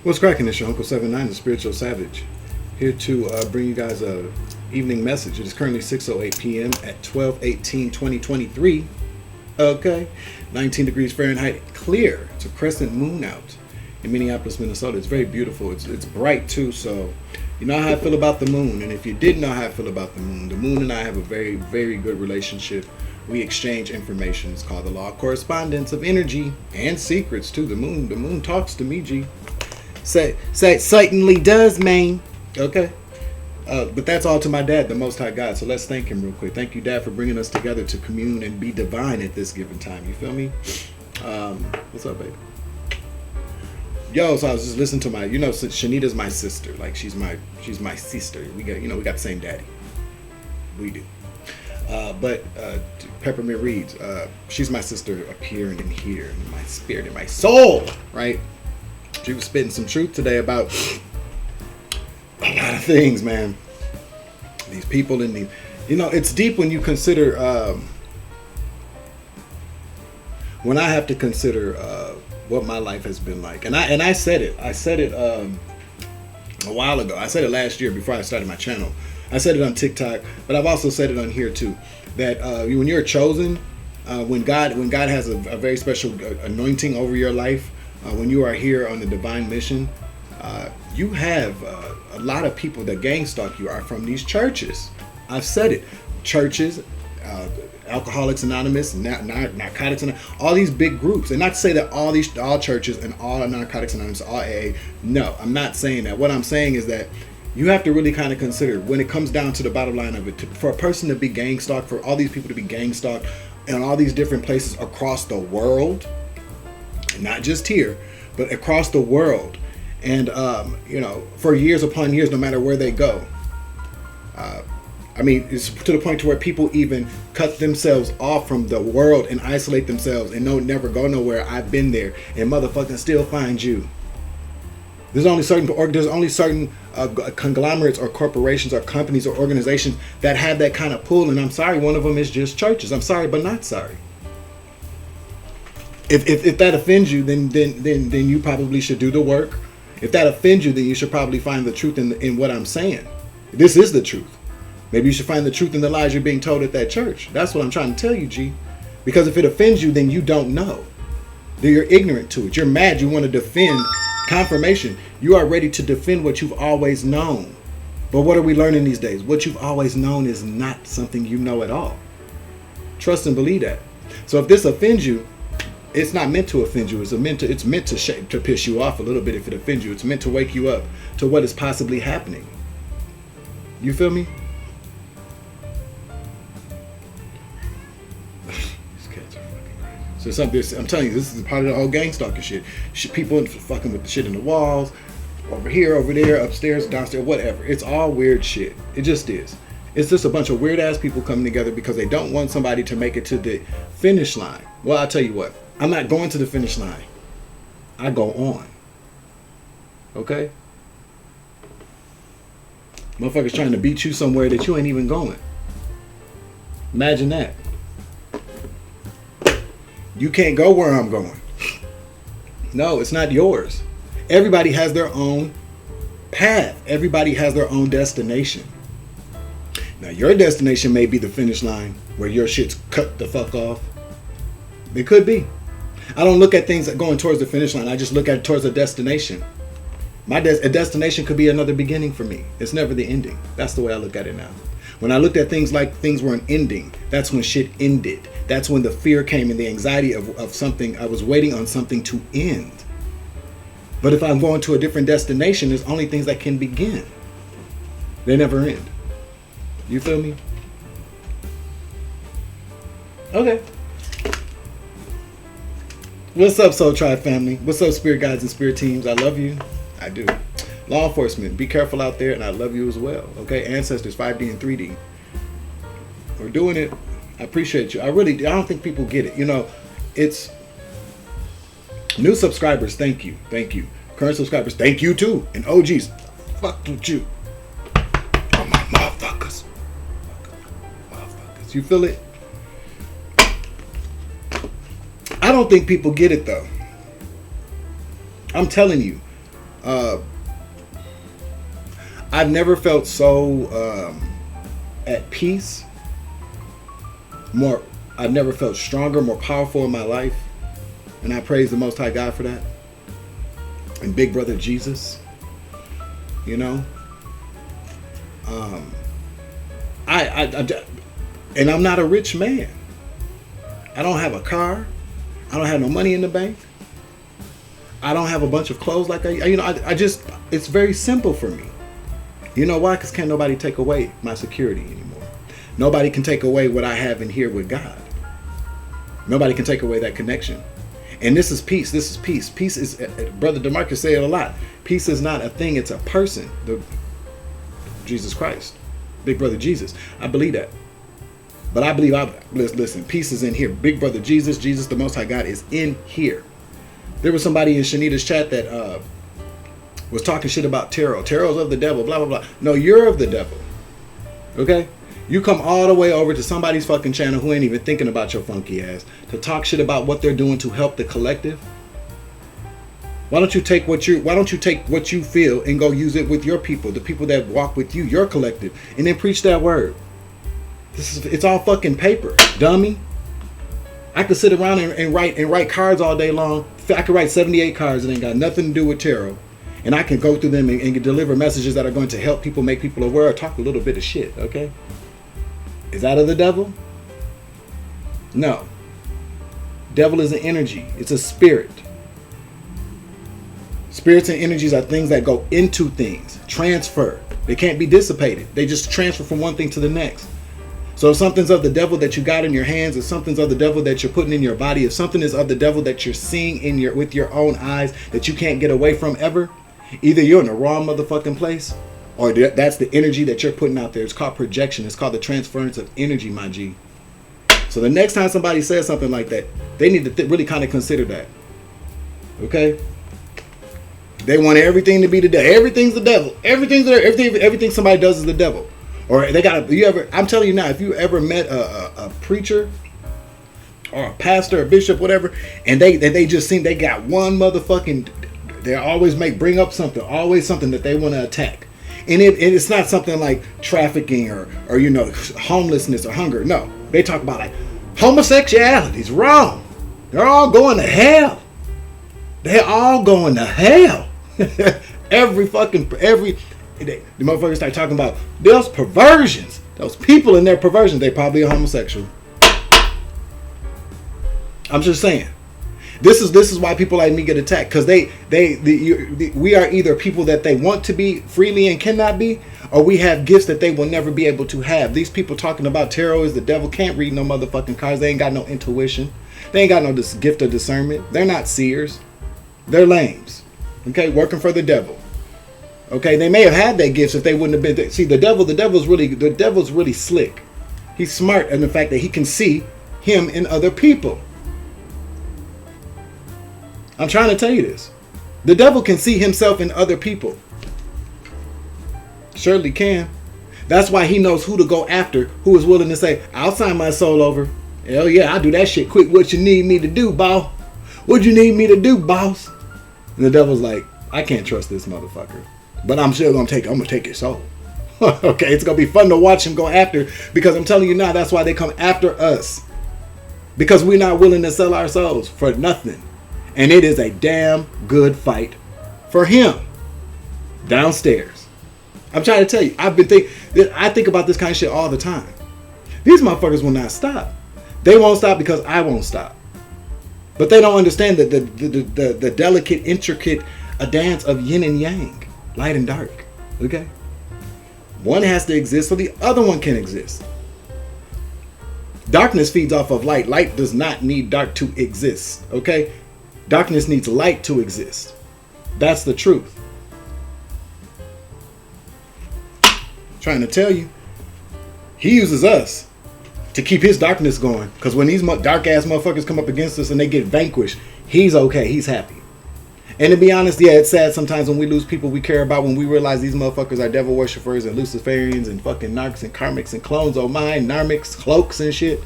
What's cracking? It's your Uncle 79, the Spiritual Savage, here to bring you guys a evening message. It is currently 6:08 p.m. at 12/18/2023. Okay, 19 degrees Fahrenheit, clear. It's a crescent moon out in Minneapolis, Minnesota. It's very beautiful. It's bright too. So you know how I feel about the moon. And if you didn't know how I feel about the moon and I have a very, very good relationship. We exchange information. It's called the law of correspondence of energy and secrets too. The moon talks to me, G. Say certainly does, man. Okay. But that's all to my dad, the Most High God. So let's thank him real quick. Thank you, Dad, for bringing us together to commune and be divine at this given time. You feel me? What's up, baby? Yo, so I was just listening to my, Shanita's my sister. Like she's my sister. We got the same daddy. We do. But Peppermint Reeds, she's my sister up here and in here, in my spirit, in my soul, right? She was spitting some truth today about a lot of things, man. These people in these, it's deep when you consider, when I have to consider what my life has been like. And I said it a while ago. I said it last year before I started my channel. I said it on TikTok, but I've also said it on here too. That when you're chosen, when God has a very special anointing over your life, when you are here on the divine mission, you have a lot of people that gang stalk you are from these churches. I've said it, churches, Alcoholics Anonymous, Narcotics Anonymous, all these big groups. And not to say that all churches and all Narcotics Anonymous, all AA. No, I'm not saying that. What I'm saying is that you have to really kind of consider when it comes down to the bottom line of it, for a person to be gang stalked, for all these people to be gang stalked in all these different places across the world, not just here, but across the world. And, for years upon years, no matter where they go. It's to the point to where people even cut themselves off from the world and isolate themselves and don't never go nowhere. I've been there and motherfucking still find you. There's only certain conglomerates or corporations or companies or organizations that have that kind of pull. And I'm sorry, one of them is just churches. I'm sorry, but not sorry. If that offends you, then you probably should do the work. If that offends you, then you should probably find the truth in what I'm saying. This is the truth. Maybe you should find the truth in the lies you're being told at that church. That's what I'm trying to tell you, G. Because if it offends you, then you don't know. Then you're ignorant to it. You're mad. You want to defend confirmation. You are ready to defend what you've always known. But what are we learning these days? What you've always known is not something you know at all. Trust and believe that. So if this offends you, it's not meant to offend you. It's meant to piss you off a little bit if it offends you. It's meant to wake you up to what is possibly happening. You feel me? These cats are fucking crazy. So I'm telling you, this is part of the whole gang stalking shit. People fucking with the shit in the walls, over here, over there, upstairs, downstairs, whatever. It's all weird shit. It just is. It's just a bunch of weird ass people coming together because they don't want somebody to make it to the finish line. Well, I'll tell you what. I'm not going to the finish line. I go on. Okay? Motherfuckers trying to beat you somewhere that you ain't even going. Imagine that. You can't go where I'm going. No, it's not yours. Everybody has their own path. Everybody has their own destination. Now, your destination may be the finish line where your shit's cut the fuck off. It could be. I don't look at things going towards the finish line. I just look at it towards a destination. A destination could be another beginning for me. It's never the ending. That's the way I look at it now. When I looked at things like things were an ending, that's when shit ended. That's when the fear came and the anxiety of something. I was waiting on something to end. But if I'm going to a different destination, there's only things that can begin. They never end. You feel me? Okay. What's up, Soul Tribe family? What's up, spirit guides and spirit teams? I love you. I do. Law enforcement, be careful out there, and I love you as well. Okay, ancestors, 5D and 3D. We're doing it. I appreciate you. I don't think people get it. It's new subscribers. Thank you. Current subscribers, thank you too. And OGs, fuck with you. Oh my motherfuckers. You feel it? I don't think people get it though. I'm telling you, I've never felt so at peace. I've never felt stronger, more powerful in my life, and I praise the Most High God for that. And Big Brother Jesus, you know. And I'm not a rich man. I don't have a car. I don't have no money in the bank. I don't have a bunch of clothes like I just, it's very simple for me. You know why? Because can't nobody take away my security anymore. Nobody can take away what I have in here with God. Nobody can take away that connection. And this is peace. This is peace. Peace is, Brother DeMarcus said it a lot. Peace is not a thing. It's a person. Jesus Christ. Big Brother Jesus. I believe that. But I believe, listen, peace is in here. Big Brother Jesus, Jesus the Most High God is in here. There was somebody in Shanita's chat that was talking shit about tarot. Tarot's of the devil, blah, blah, blah. No, you're of the devil. Okay? You come all the way over to somebody's fucking channel who ain't even thinking about your funky ass to talk shit about what they're doing to help the collective. Why don't you take what you feel and go use it with your people, the people that walk with you, your collective, and then preach that word. It's all fucking paper, dummy. I could sit around and write cards all day long. I could write 78 cards that ain't got nothing to do with tarot. And I can go through them and deliver messages that are going to help people, make people aware, or talk a little bit of shit, okay? Is that of the devil? No. Devil is an energy. It's a spirit. Spirits and energies are things that go into things. Transfer. They can't be dissipated. They just transfer from one thing to the next. So if something's of the devil that you got in your hands, if something's of the devil that you're putting in your body, if something is of the devil that you're seeing with your own eyes that you can't get away from ever, either you're in the wrong motherfucking place, or that's the energy that you're putting out there. It's called projection. It's called the transference of energy, my G. So the next time somebody says something like that, they need to really kind of consider that. Okay? They want everything to be the devil. Everything's the devil. Everything somebody does is the devil. Or I'm telling you now, if you ever met a preacher or a pastor, a bishop, whatever, and they just seem they got one motherfucking, they always bring up something, always something that they want to attack. And it's not something like trafficking or homelessness or hunger. No, they talk about like homosexuality is wrong. They're all going to hell. They're all going to hell. The motherfuckers start talking about those perversions. Those people in their perversions, they probably are homosexual. I'm just saying. This is why people like me get attacked, because we are either people that they want to be freely and cannot be, or we have gifts that they will never be able to have. These people talking about tarot is the devil can't read no motherfucking cards. They ain't got no intuition. They ain't got no gift of discernment. They're not seers. They're lames. Okay, working for the devil. Okay, they may have had their gifts if they wouldn't have been. See, the devil's really slick. He's smart in the fact that he can see him in other people. I'm trying to tell you this. The devil can see himself in other people. Surely can. That's why he knows who to go after, who is willing to say, I'll sign my soul over. Hell yeah, I'll do that shit quick. What you need me to do, boss? What you need me to do, boss? And the devil's like, I can't trust this motherfucker. But I'm still gonna take his soul. Okay, it's gonna be fun to watch him go after, because I'm telling you now, that's why they come after us. Because we're not willing to sell our souls for nothing. And it is a damn good fight for him downstairs. I'm trying to tell you, I think about this kind of shit all the time. These motherfuckers will not stop. They won't stop because I won't stop. But they don't understand that the delicate, intricate dance of yin and yang, light and dark. Okay? One has to exist so the other one can exist. Darkness feeds off of light. Light does not need dark to exist. Okay? Darkness needs light to exist. That's the truth. Trying to tell you. He uses us to keep his darkness going. Because when these dark ass motherfuckers come up against us and they get vanquished, he's okay. He's happy. And to be honest, yeah, it's sad sometimes when we lose people we care about, when we realize these motherfuckers are devil worshippers and Luciferians and fucking narcs and karmics and clones, oh mine, narmics, cloaks and shit.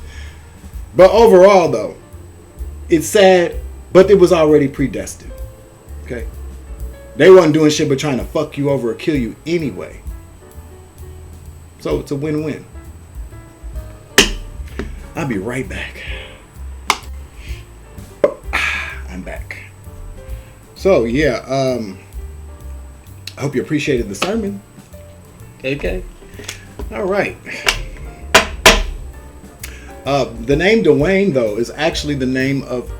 But overall though, it's sad, but it was already predestined. Okay? They wasn't doing shit but trying to fuck you over or kill you anyway. So it's a win-win. I'll be right back. I'm back. So yeah, I hope you appreciated the sermon. Okay. All right. The name Dwayne though is actually the name of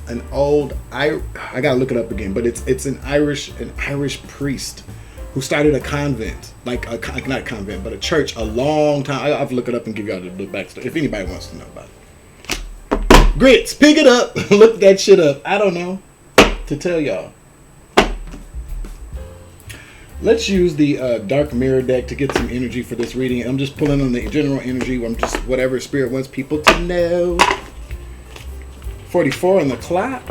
an old I gotta look it up again, but it's an Irish priest who started a convent, like not a convent, but a church a long time. I have to look it up and give y'all the backstory if anybody wants to know about it. Grits, pick it up. Look that shit up. I don't know to tell y'all. Let's use the Dark Mirror deck to get some energy for this reading. I'm just pulling on the general energy. I'm just whatever Spirit wants people to know. 44 on the clock.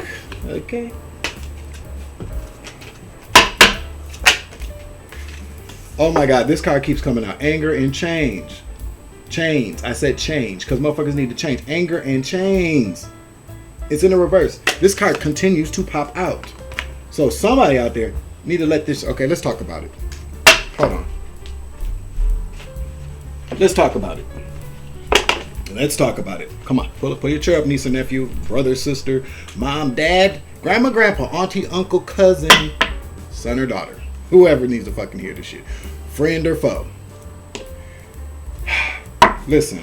Okay. Oh my God, this card keeps coming out. Anger and change. Chains. I said change because motherfuckers need to change. Anger and chains. It's in the reverse. This card continues to pop out. So somebody out there need to let this. Okay, let's talk about it. Hold on. Let's talk about it. Let's talk about it. Come on. Pull your chair up, niece and nephew, brother, sister, mom, dad, grandma, grandpa, auntie, uncle, cousin, son or daughter. Whoever needs to fucking hear this shit. Friend or foe. Listen.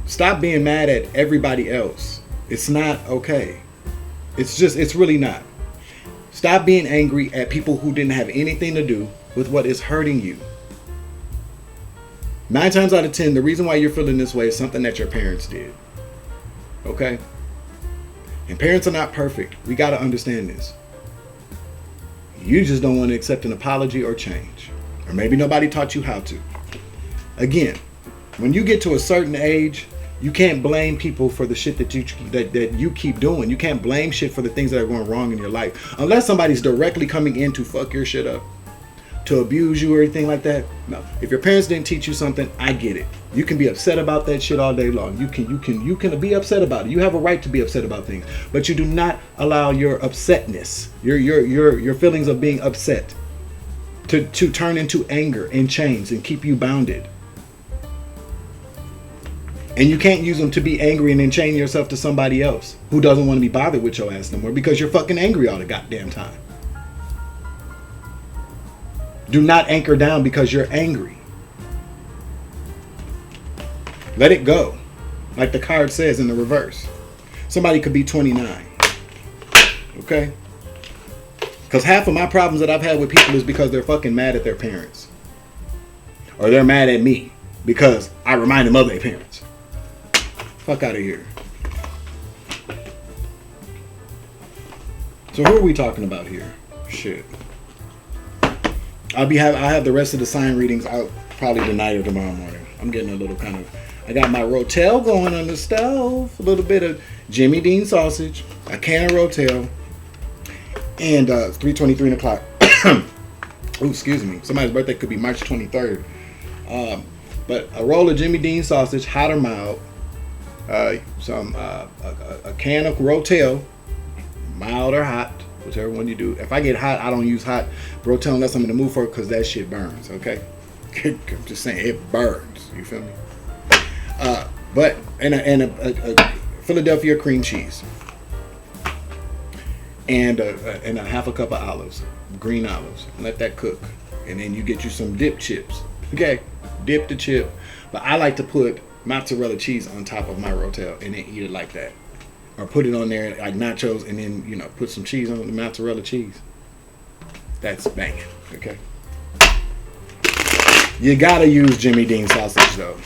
Stop being mad at everybody else. It's not okay. It's really not. Stop being angry at people who didn't have anything to do with what is hurting you. 9 times out of 10, the reason why you're feeling this way is something that your parents did. Okay? And parents are not perfect. We got to understand this. You just don't want to accept an apology or change. Or maybe nobody taught you how to. Again, when you get to a certain age, you can't blame people for the shit that you keep doing. You can't blame shit for the things that are going wrong in your life. Unless somebody's directly coming in to fuck your shit up, to abuse you or anything like that. No. If your parents didn't teach you something, I get it. You can be upset about that shit all day long. You can be upset about it. You have a right to be upset about things. But you do not allow your upsetness, your feelings of being upset to turn into anger and chains and keep you bounded. And you can't use them to be angry and then chain yourself to somebody else who doesn't want to be bothered with your ass no more because you're fucking angry all the goddamn time. Do not anchor down because you're angry. Let it go. Like the card says in the reverse. Somebody could be 29. Okay? Because half of my problems that I've had with people is because they're fucking mad at their parents. Or they're mad at me because I remind them of their parents. Fuck out of here. So who are we talking about here? Shit. I'll have the rest of the sign readings out probably tonight or tomorrow morning. I'm getting a little kind of. I got my Rotel going on the stove. A little bit of Jimmy Dean sausage, a can of Rotel, and 3:23 o'clock. Oh, excuse me. Somebody's birthday could be March 23rd. But a roll of Jimmy Dean sausage, hot or mild. A can of Rotel, mild or hot, whichever one you do. If I get hot, I don't use hot Rotel unless I'm in the mood for it because that shit burns, okay? I'm just saying, it burns. You feel me? But a Philadelphia cream cheese. And a half a cup of olives, green olives. Let that cook. And then you get you some dip chips. Okay? Dip the chip. But I like to put mozzarella cheese on top of my Rotel and then eat it like that. Or put it on there like nachos and then, put some cheese on the mozzarella cheese. That's banging, okay? You gotta use Jimmy Dean sausage though.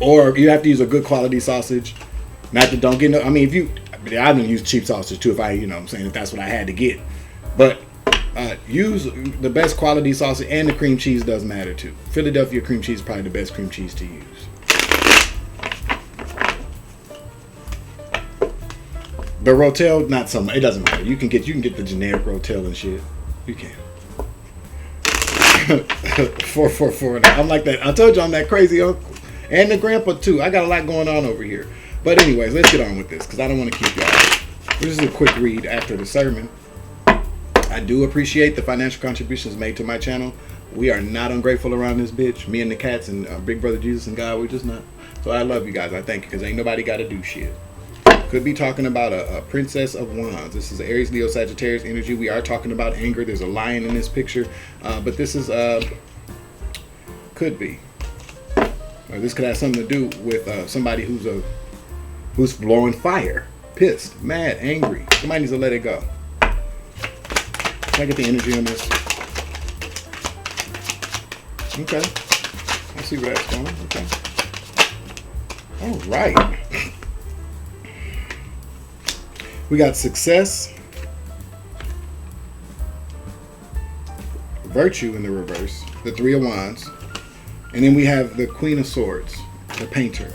Or you have to use a good quality sausage. Not that don't get no, I mean, I don't use cheap sausage too if if that's what I had to get. But use the best quality sausage, and the cream cheese does matter too. Philadelphia cream cheese is probably the best cream cheese to use. The Rotel, not so much. It doesn't matter. You can get the generic Rotel and shit. You can. 444. I'm like that. I told you I'm that crazy uncle. And the grandpa too. I got a lot going on over here. But anyways, let's get on with this because I don't want to keep y'all. This is a quick read after the sermon. I do appreciate the financial contributions made to my channel. We are not ungrateful around this bitch. Me and the cats and Big Brother Jesus and God, we're just not. So I love you guys. I thank you because ain't nobody got to do shit. Could be talking about a Princess of Wands. This is Aries, Leo, Sagittarius energy. We are talking about anger. There's a lion in this picture. But this is, could be. Or this could have something to do with somebody who's blowing fire. Pissed, mad, angry. Somebody needs to let it go. Can I get the energy on this? Okay. I see where that's going. Okay. All right. We got success, virtue in the reverse, the Three of Wands, and then we have the Queen of Swords, the painter.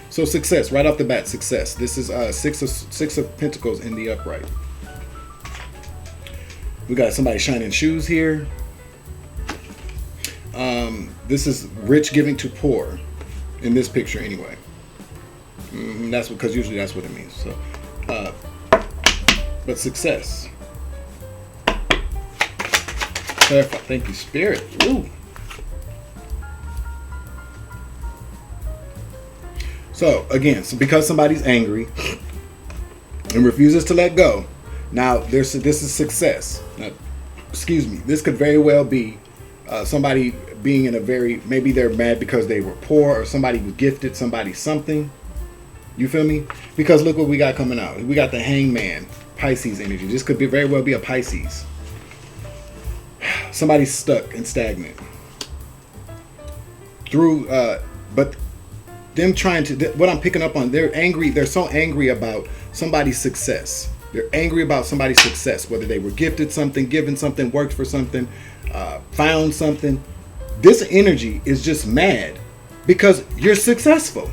So success, right off the bat, success. This is six of Pentacles in the upright. We got somebody shining shoes here. This is rich giving to poor in this picture anyway. That's because usually that's what it means. So. But success. Clarify. Thank you, Spirit. Ooh. So again, because somebody's angry and refuses to let go, now this is success. Now, excuse me. This could very well be somebody being in a maybe they're mad because they were poor, or somebody was gifted somebody something. You feel me? Because look what we got coming out. We got the Hangman, Pisces energy. This could very well be a Pisces. Somebody's stuck and stagnant. But them trying to, what I'm picking up on, they're angry. They're so angry about somebody's success. They're angry about somebody's success, whether they were gifted something, given something, worked for something, found something. This energy is just mad because you're successful.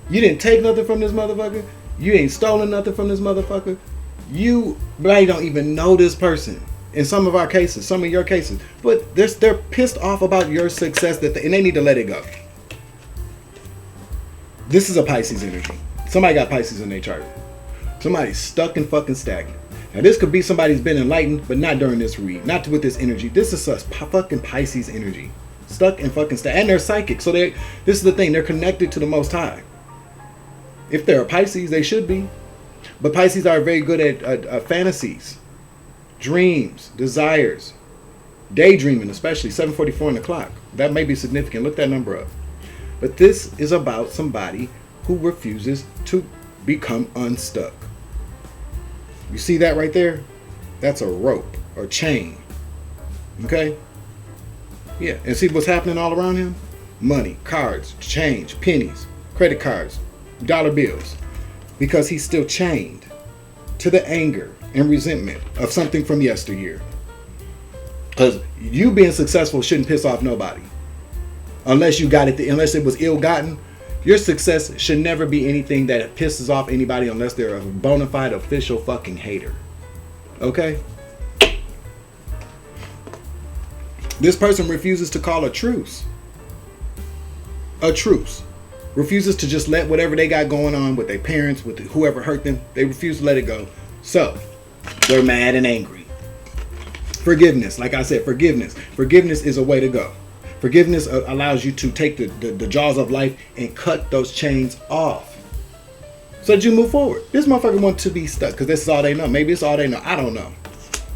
You didn't take nothing from this motherfucker. You ain't stolen nothing from this motherfucker. You probably don't even know this person. In some of our cases, some of your cases, but they're pissed off about your success and they need to let it go. This is a Pisces energy. Somebody got Pisces in their chart. Somebody's stuck and fucking stagnant. Now this could be somebody's been enlightened, but not during this read, not with this energy. This is a fucking Pisces energy, stuck and fucking stagnant, and they're psychic. So this is the thing. They're connected to the Most High. If they're a Pisces, they should be. But Pisces are very good at fantasies, dreams, desires, daydreaming, especially 7:44 on the clock. That may be significant. Look that number up. But this is about somebody who refuses to become unstuck. You see that right there? That's a rope or chain. Okay? Yeah. And see what's happening all around him? Money, cards, change, pennies, credit cards, dollar bills, because he's still chained to the anger and resentment of something from yesteryear. Because you being successful shouldn't piss off nobody, unless you got it. Unless it was ill-gotten, your success should never be anything that pisses off anybody, unless they're a bona fide official fucking hater. Okay. This person refuses to call a truce. A truce. Refuses to just let whatever they got going on with their parents, with whoever hurt them, they refuse to let it go. So, they're mad and angry. Forgiveness, like I said, forgiveness. Forgiveness is a way to go. Forgiveness allows you to take the jaws of life and cut those chains off, so that you move forward. This motherfucker wants to be stuck because this is all they know. Maybe it's all they know. I don't know.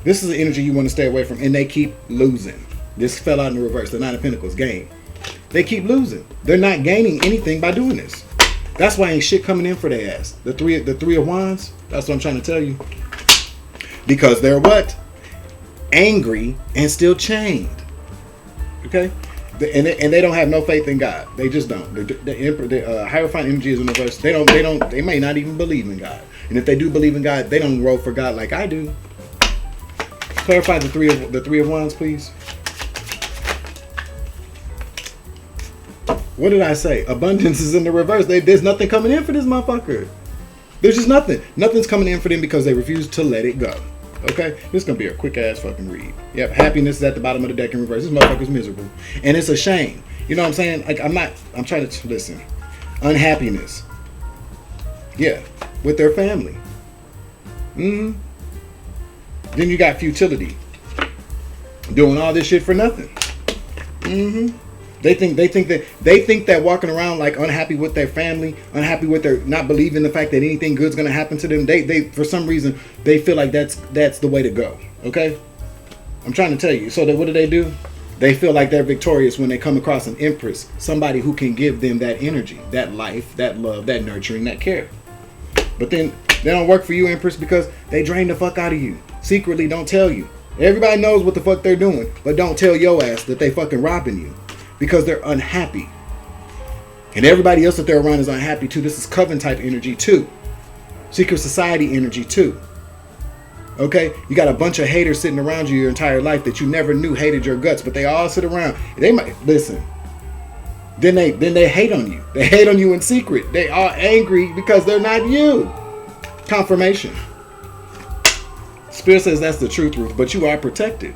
This is the energy you want to stay away from, and they keep losing. This fell out in the reverse. The Nine of Pentacles, game. They keep losing. They're not gaining anything by doing this. That's why ain't shit coming in for their ass. The three of Wands. That's what I'm trying to tell you. Because they're what? Angry and still chained. Okay? And they don't have no faith in God. They just don't. The Hierophant energy is in the reverse. They may not even believe in God. And if they do believe in God, they don't roll for God like I do. Clarify the three of Wands, please. What did I say? Abundance is in the reverse. There's nothing coming in for this motherfucker. There's just nothing. Nothing's coming in for them because they refuse to let it go. Okay? This is going to be a quick ass fucking read. Yep, happiness is at the bottom of the deck in reverse. This motherfucker's miserable. And it's a shame. You know what I'm saying? Like, I'm trying to listen. Unhappiness. Yeah, with their family. Then you got futility. Doing all this shit for nothing. They think that walking around like unhappy with their family, unhappy with their not believing the fact that anything good's gonna happen to them. They for some reason they feel like that's the way to go. Okay, I'm trying to tell you. So what do? They feel like they're victorious when they come across an empress, somebody who can give them that energy, that life, that love, that nurturing, that care. But then they don't work for you, empress, because they drain the fuck out of you. Secretly, don't tell you. Everybody knows what the fuck they're doing, but don't tell your ass that they fucking robbing you. Because they're unhappy. And everybody else that they're around is unhappy too. This is coven type energy too. Secret society energy too. Okay? You got a bunch of haters sitting around you your entire life that you never knew hated your guts, but they all sit around. They might listen. Then they hate on you. They hate on you in secret. They are angry because they're not you. Confirmation. Spirit says that's the truth, Ruth, but you are protected.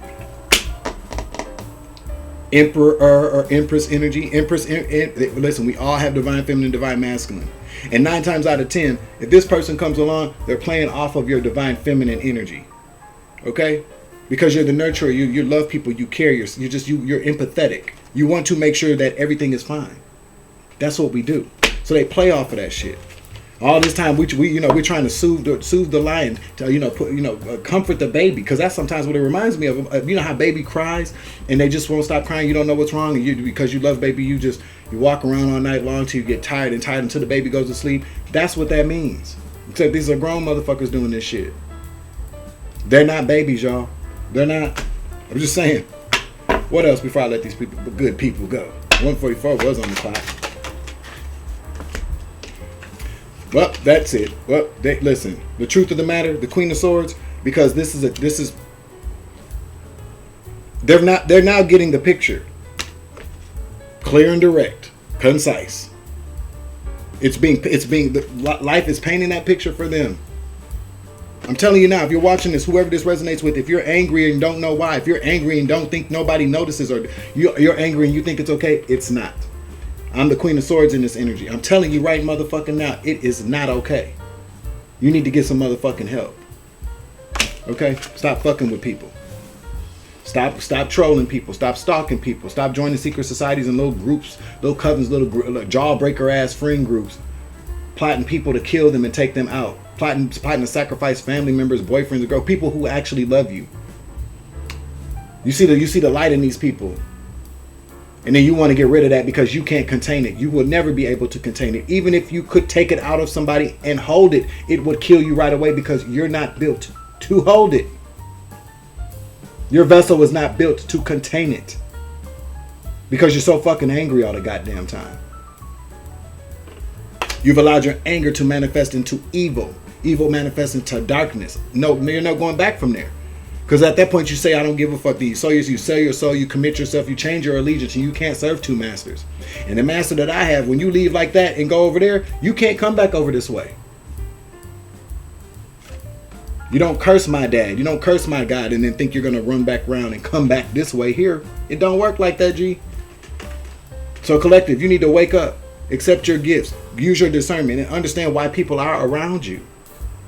Emperor or Empress energy. Listen, we all have divine feminine, divine masculine. And 9 times out of 10, if this person comes along, they're playing off of your divine feminine energy. Okay? Because you're the nurturer, you love people, you care, you're empathetic. You want to make sure that everything is fine. That's what we do. So they play off of that shit. All this time we're trying to soothe the lion, to comfort the baby, because that's sometimes what it reminds me of. You know how baby cries and they just won't stop crying. You don't know what's wrong, and because you love baby, you walk around all night long till you get tired until the baby goes to sleep. That's what that means. Except these are grown motherfuckers doing this shit. They're not babies, y'all. They're not. I'm just saying. What else before I let these good people go? 144 was on the clock. Well, that's it. Well, listen. The truth of the matter, the Queen of Swords, because they're now getting the picture. Clear and direct, concise. Life is painting that picture for them. I'm telling you now, if you're watching this, whoever this resonates with, if you're angry and don't know why, if you're angry and don't think nobody notices, or you're angry and you think it's okay, it's not. I'm the Queen of Swords in this energy. I'm telling you right motherfucking now, it is not okay. You need to get some motherfucking help. Okay? Stop fucking with people. Stop trolling people. Stop stalking people. Stop joining secret societies and little groups, little covens, little jawbreaker ass friend groups, plotting people to kill them and take them out. Plotting to sacrifice family members, boyfriends, or girls, people who actually love you. You see the light in these people. And then you want to get rid of that because you can't contain it. You will never be able to contain it. Even if you could take it out of somebody and hold it, it would kill you right away because you're not built to hold it. Your vessel was not built to contain it. Because you're so fucking angry all the goddamn time. You've allowed your anger to manifest into evil. Evil manifests into darkness. No, you're not going back from there. Because at that point you say, I don't give a fuck. You sell your soul, you commit yourself, you change your allegiance, and you can't serve two masters. And the master that I have, when you leave like that and go over there, you can't come back over this way. You don't curse my dad, you don't curse my God, and then think you're going to run back around and come back this way here. It don't work like that, G. So collective, you need to wake up, accept your gifts, use your discernment, and understand why people are around you.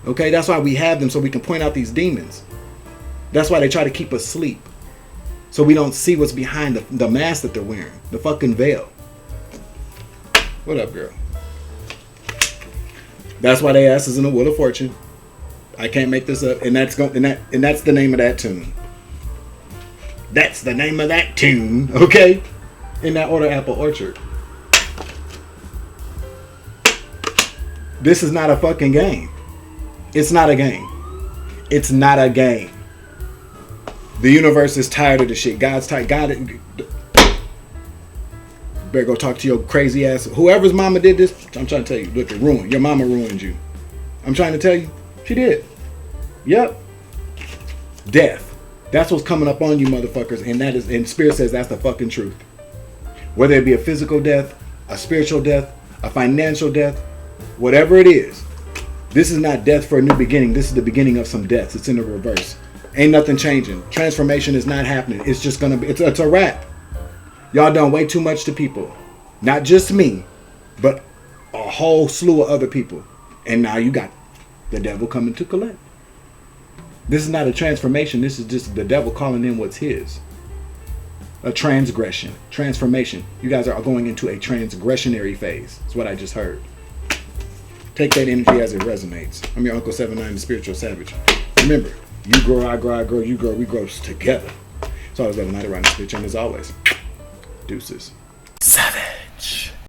Okay, that's why we have them, so we can point out these demons. That's why they try to keep us asleep. So we don't see what's behind the mask that they're wearing. The fucking veil. What up, girl? That's why they ass is in the Wheel of Fortune. I can't make this up. And that's the name of that tune. That's the name of that tune. Okay? In that order, Apple Orchard. This is not a fucking game. It's not a game. It's not a game. The universe is tired of the shit. God's tired. Better go talk to your crazy ass. Whoever's mama did this, I'm trying to tell you. Look, it ruined. Your mama ruined you. I'm trying to tell you. She did. Yep. Death. That's what's coming up on you motherfuckers. And Spirit says that's the fucking truth. Whether it be a physical death, a spiritual death, a financial death, whatever it is. This is not death for a new beginning. This is the beginning of some deaths. It's in the reverse. Ain't nothing changing. Transformation is not happening. It's just gonna be. It's a wrap. Y'all done way too much to people. Not just me, but a whole slew of other people. And now you got the devil coming to collect. This is not a transformation. This is just the devil calling in what's his. A transgression. Transformation. You guys are going into a transgressionary phase. That's what I just heard. Take that energy as it resonates. I'm your Uncle 79, the Spiritual Savage. Remember, you grow, I grow, I grow, you grow, we grow together. It's always got a night around this bitch, and as always, deuces. 7.